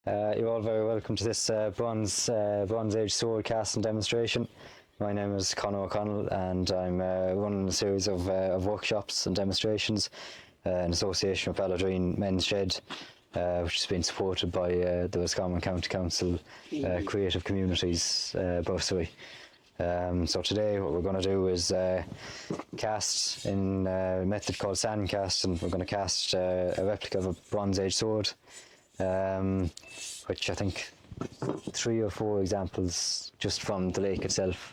You're all very welcome to this Bronze Age sword casting demonstration. My name is Conor and I'm running a series of workshops and demonstrations in association with Ballaghaderreen Men's Shed, which has been supported by the Roscommon County Council Creative Communities bursary. So today what we're going to do is cast in a method called sand casting. We're going to cast a replica of a Bronze Age sword, which I think 3 or 4 examples just from the lake itself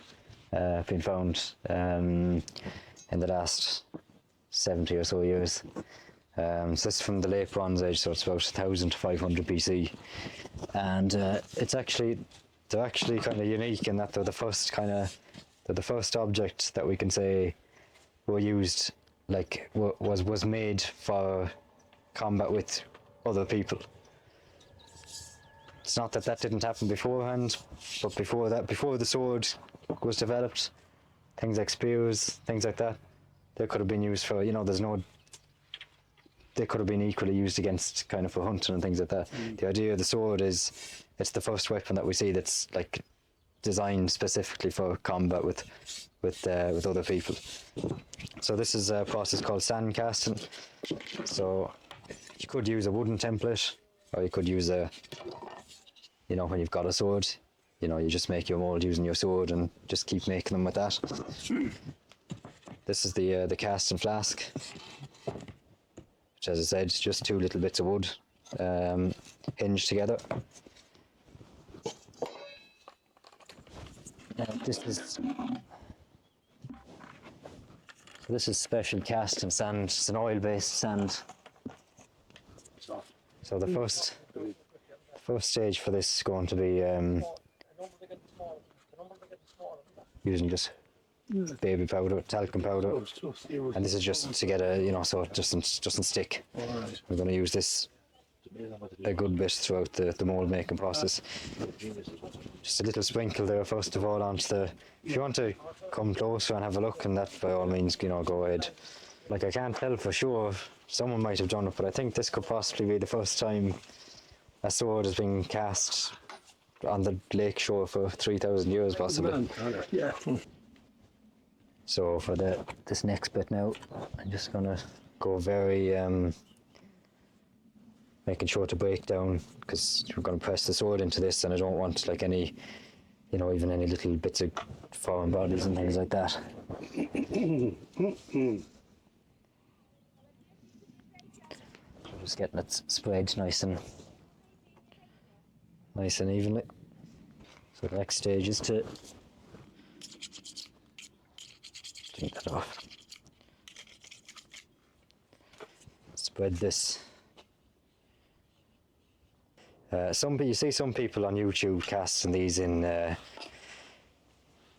have been found in the last 70 or so years. So this is from the late Bronze Age, so it's about 1000 to 500 BC, and they're actually kind of unique in that they're the first object that we can say were used, like was made for combat with other people. It's not that didn't happen beforehand, but before the sword was developed, things like spears, things like that, they could have been used for, they could have been equally used against kind of for hunting and things like that. The idea of the sword is it's the first weapon that we see that's like designed specifically for combat with other people. So this is a process called sand casting. So you could use a wooden template, or you could use when you've got a sword, you just make your mold using your sword and just keep making them with that. This is the casting flask, which, as I said, is just 2 little bits of wood hinged together. This is special casting sand. It's an oil-based sand. So the first stage for this is going to be using just baby powder, talcum powder, and this is just to get so it doesn't stick. We're going to use this a good bit throughout the mold making process. Just a little sprinkle there first of all onto the. If you want to come closer and have a look, and that by all means, go ahead. Like, I can't tell for sure, someone might have done it, but I think this could possibly be the first time a sword has been cast on the lake shore for 3,000 years possibly. Yeah. So for this next bit now, I'm just gonna go very making sure to break down, because we're going to press the sword into this, and I don't want like any, even any little bits of foreign bodies and things like that. Just getting it spread nice and evenly. So the next stage is to take that off. Spread this. You see some people on YouTube casting these in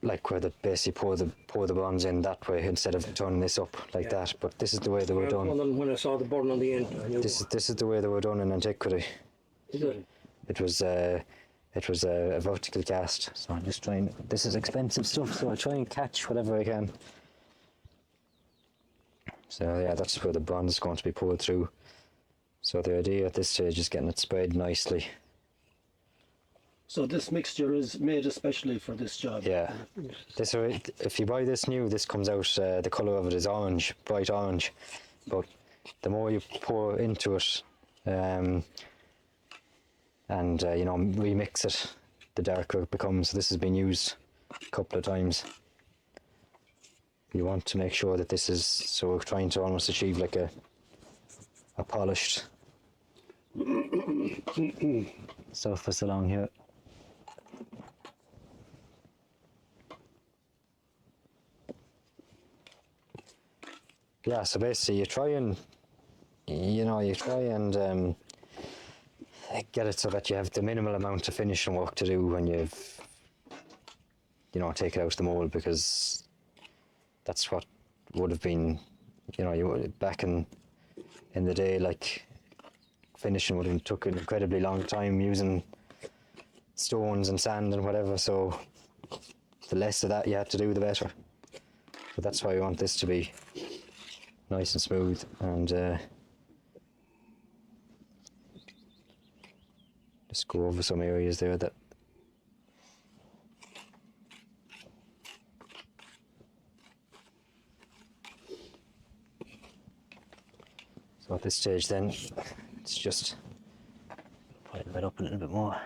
like where they basically pour the bronze in that way instead of turning this up like that. But this is the way they were done. When I saw the burn on the end, I knew this is the way they were done in antiquity. Is it? It was a vertical cast. So I'm just trying. This is expensive stuff, so I'll try and catch whatever I can. So yeah, that's where the bronze is going to be poured through. So the idea at this stage is getting it spread nicely. So this mixture is made especially for this job? Yeah. If you buy this new, this comes out, the colour of it is orange, bright orange. But the more you pour into it, and remix it, the darker it becomes. This has been used a couple of times. You want to make sure that this is, so we're trying to almost achieve like a polished surface along here. Yeah, so basically you try and get it so that you have the minimal amount of finishing work to do when you've take it out of the mold, because that's what would have been, back in the day, like finishing would have took an incredibly long time using stones and sand and whatever, so the less of that you had to do, the better. But that's why we want this to be nice and smooth, and Just go over some areas there that. So at this stage then, it's just putting it up a little bit more.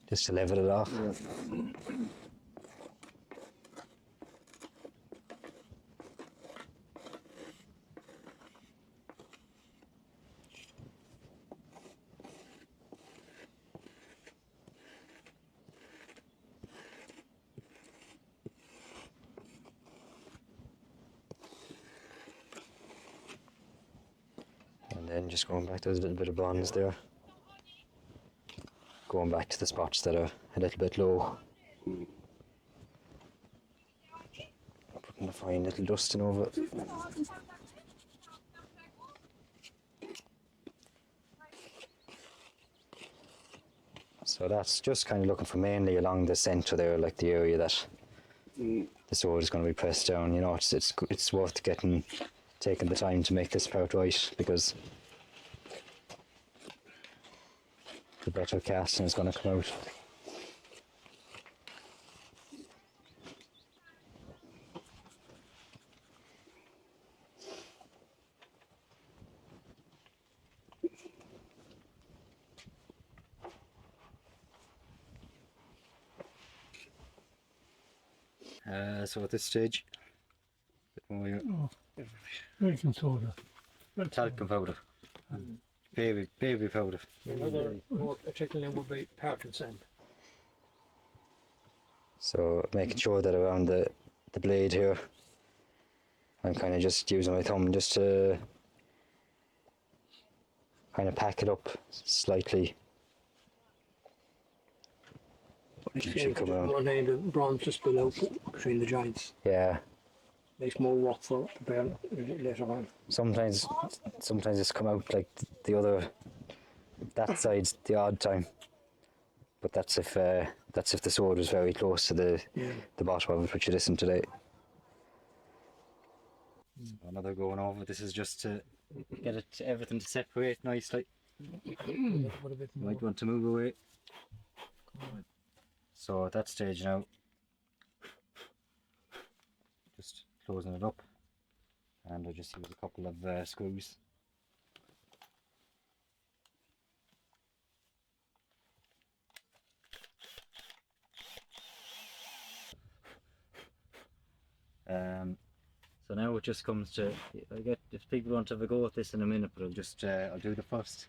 Just to level it off. And then just going back, there's a little bit of bronze there. Going back to the spots that are a little bit low. Putting a fine little dusting over it. So that's just kind of looking for mainly along the centre there, like the area that the sword is going to be pressed down. You know, it's worth taking the time to make this part right, because the better casting is going to come out. So at this stage, Baking soda. talcum powder, baby powder. Another more particularly would be tartan sand. So making sure that around the blade here, I'm kind of just using my thumb just to kind of pack it up slightly. It should come around. one end of bronze to spill out between the joints. Yeah. Makes more work for preparing later on. Sometimes it's come out like the other, that side's the odd time. But that's if the sword was very close to the bottom of it, which it isn't today. So another going over. This is just to get everything to separate nicely. Might want to move away. So at that stage now, just closing it up, and I'll just use a couple of screws. So now it just comes to, if people want to have a go at this in a minute, but I'll do the first.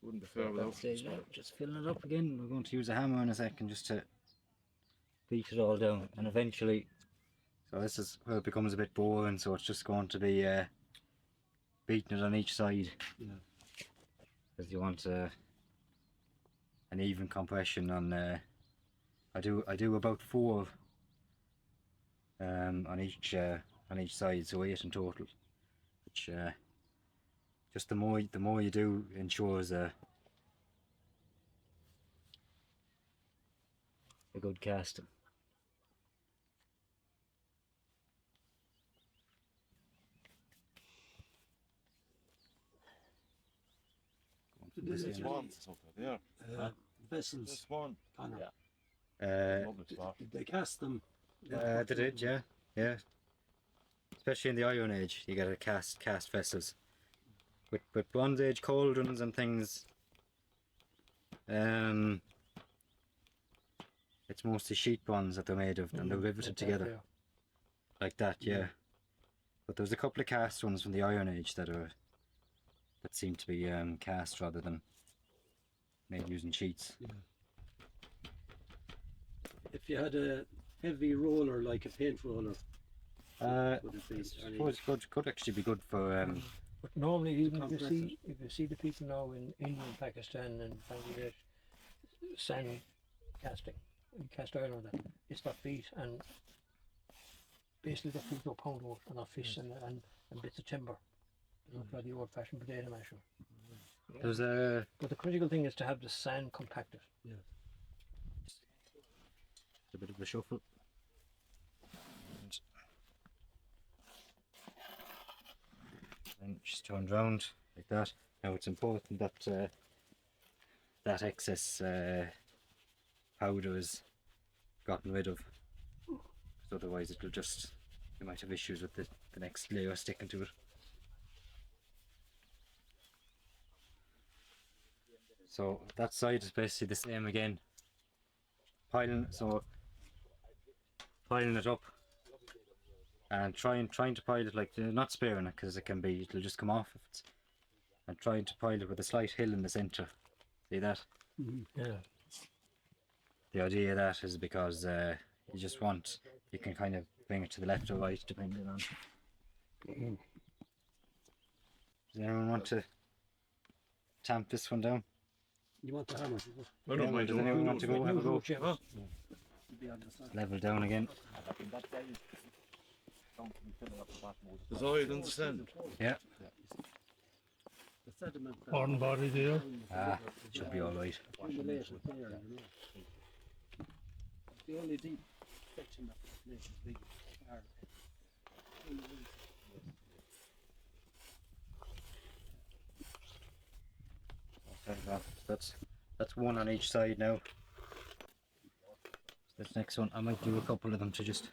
Wouldn't be fair At that without stage now, just filling it up again. We're going to use a hammer in a second just to beat it all down, and eventually, so this is where it becomes a bit boring, so it's just going to be beating it on each side, because you want an even compression on. I do about 4 on each side, so 8 in total, which just the more you do ensures a good casting. This is swans or something, yeah. Vessels. This one. Conor. Lovely spot. Did they cast them? They did, yeah. Especially in the Iron Age, you gotta cast vessels. With Bronze Age cauldrons and things, it's mostly sheet bronze that they're made of, and they're riveted together like that, yeah. But there's a couple of cast ones from the Iron Age that seem to be cast rather than made using sheets. Yeah. If you had a heavy roller like a paint roller, would it be? I suppose it could actually be good for. But normally, even if compressor. you see the people now in India, Pakistan, and Bangladesh, sand casting, cast iron on that, it's got feet, and basically the feet of pound wood and our fish and bits of timber. You know, for the old fashioned potato masher. There's a But the critical thing is to have the sand compacted. bit of a shuffle. And just turned round like that. Now it's important that that excess powder is gotten rid of, because otherwise it'll just, you might have issues with the next layer sticking to it. So that side is basically the same again. Piling it up and trying to pile it like, not sparing it, because it'll just come off if it's, and trying to pile it with a slight hill in the centre. See that? Yeah. The idea of that is because you can kind of bring it to the left or right depending on. Does anyone want to tamp this one down? You want the hammer? I don't mind. Does anyone want to go have a go? Be on the side. Level down again. There's oil in the sand. Yeah. The sediment. Horn body there. Ah, should be alright. Accumulation there, you know. The only deep section of the place is big. Okay, well, that's one on each side now. This next one, I might do a couple of them to just